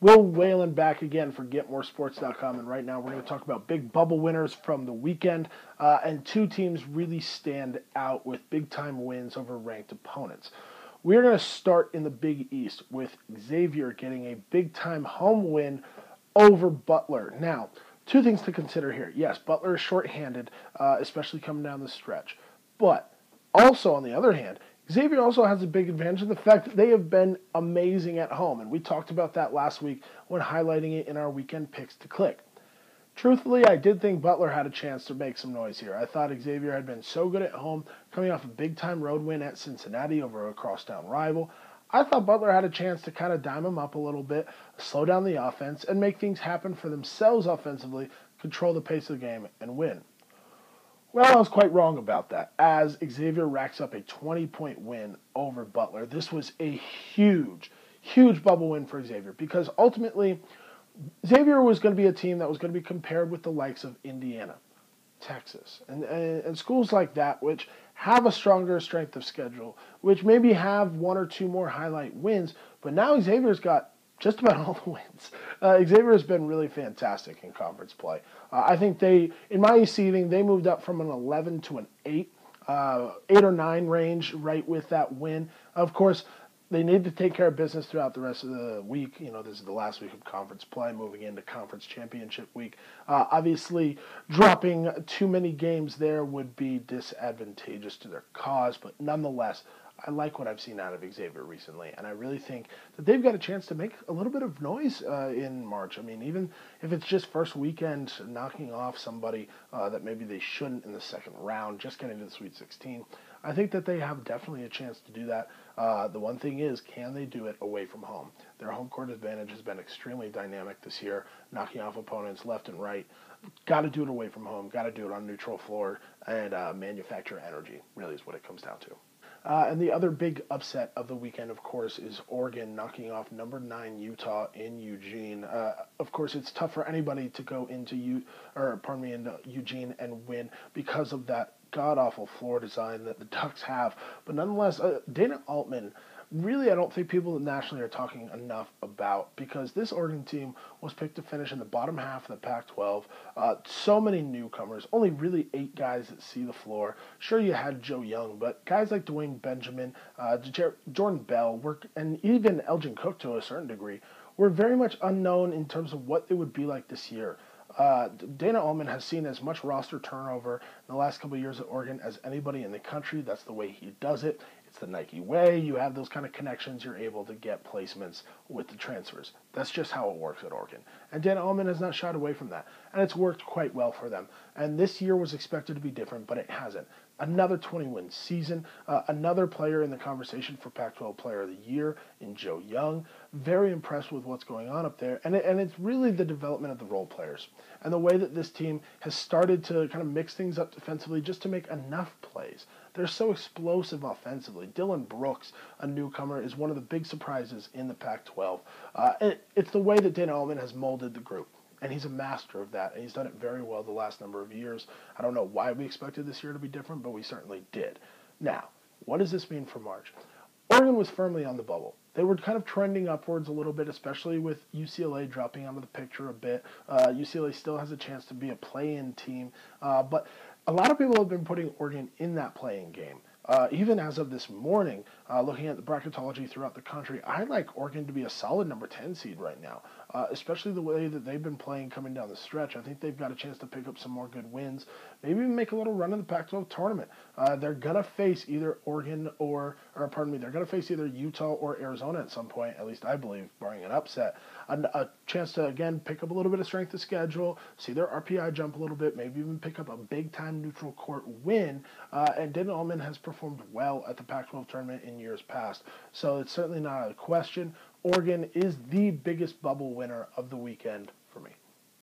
Will Whalen back again for GetMoreSports.com, and right now we're going to talk about big bubble winners from the weekend, and two teams really stand out with big-time wins over ranked opponents. We're going to start in the Big East with Xavier getting a big-time home win over Butler. Now, two things to consider here. Yes, Butler is shorthanded, especially coming down the stretch, but also on the other hand, Xavier also has a big advantage in the fact that they have been amazing at home, and we talked about that last week when highlighting it in our weekend picks to click. Truthfully, I did think Butler had a chance to make some noise here. I thought Xavier had been so good at home, coming off a big-time road win at Cincinnati over a crosstown rival. I thought Butler had a chance to kind of dime them up a little bit, slow down the offense, and make things happen for themselves offensively, control the pace of the game, and win. Well, I was quite wrong about that, as Xavier racks up a 20-point win over Butler. This was a huge, huge bubble win for Xavier, because ultimately, Xavier was going to be a team that was going to be compared with the likes of Indiana, Texas, and schools like that, which have a stronger strength of schedule, which maybe have one or two more highlight wins, but now Xavier's got just about all the wins. Xavier has been really fantastic in conference play. I think in my seeding, they moved up from an 11 to an 8, 8 or 9 range right with that win. Of course, they need to take care of business throughout the rest of the week. This is the last week of conference play, moving into conference championship week. Obviously, dropping too many games there would be disadvantageous to their cause, but nonetheless, I like what I've seen out of Xavier recently, and I really think that they've got a chance to make a little bit of noise in March. I mean, even if it's just first weekend, knocking off somebody that maybe they shouldn't in the second round, just getting to the Sweet 16, I think that they have definitely a chance to do that. The one thing is, can they do it away from home? Their home court advantage has been extremely dynamic this year, knocking off opponents left and right. Got to do it away from home, got to do it on neutral floor, and manufacture energy, really is what it comes down to. And the other big upset of the weekend, of course, is Oregon knocking off number 9 Utah in Eugene. Of course, it's tough for anybody to go into Eugene and win because of that god-awful floor design that the Ducks have. But nonetheless, Dana Altman, really I don't think people nationally are talking enough about, because this Oregon team was picked to finish in the bottom half of the Pac-12. So many newcomers, only really 8 guys that see the floor. Sure, you had Joe Young, but guys like Dwayne Benjamin, Jordan Bell, and even Elgin Cook to a certain degree, were very much unknown in terms of what they would be like this year. Dana Altman has seen as much roster turnover in the last couple of years at Oregon as anybody in the country. That's the way he does it. It's the Nike way. You have those kind of connections. You're able to get placements with the transfers. That's just how it works at Oregon. And Dana Altman has not shied away from that. And it's worked quite well for them. And this year was expected to be different, but it hasn't. Another 20-win season. Another player in the conversation for Pac-12 Player of the Year in Joe Young. Very impressed with what's going on up there. And it's really the development of the role players and the way that this team has started to kind of mix things up defensively just to make enough plays. They're so explosive offensively. Dylan Brooks, a newcomer, is one of the big surprises in the Pac-12. It's the way that Dana Altman has molded the group, and he's a master of that, and he's done it very well the last number of years. I don't know why we expected this year to be different, but we certainly did. Now, what does this mean for March? Oregon was firmly on the bubble. They were kind of trending upwards a little bit, especially with UCLA dropping out of the picture a bit. UCLA still has a chance to be a play-in team, but a lot of people have been putting Oregon in that play-in game. Even as of this morning, looking at the bracketology throughout the country, I like Oregon to be a solid number 10 seed right now, especially the way that they've been playing coming down the stretch. I think they've got a chance to pick up some more good wins, maybe even make a little run in the Pac-12 tournament. They're going to face either they're going to face either Utah or Arizona at some point, at least I believe, barring an upset. A chance to, again, pick up a little bit of strength of schedule, see their RPI jump a little bit, maybe even pick up a big-time neutral court win, and Dana Altman has performed well at the Pac-12 tournament in years past. So it's certainly not a question. Oregon is the biggest bubble winner of the weekend for me.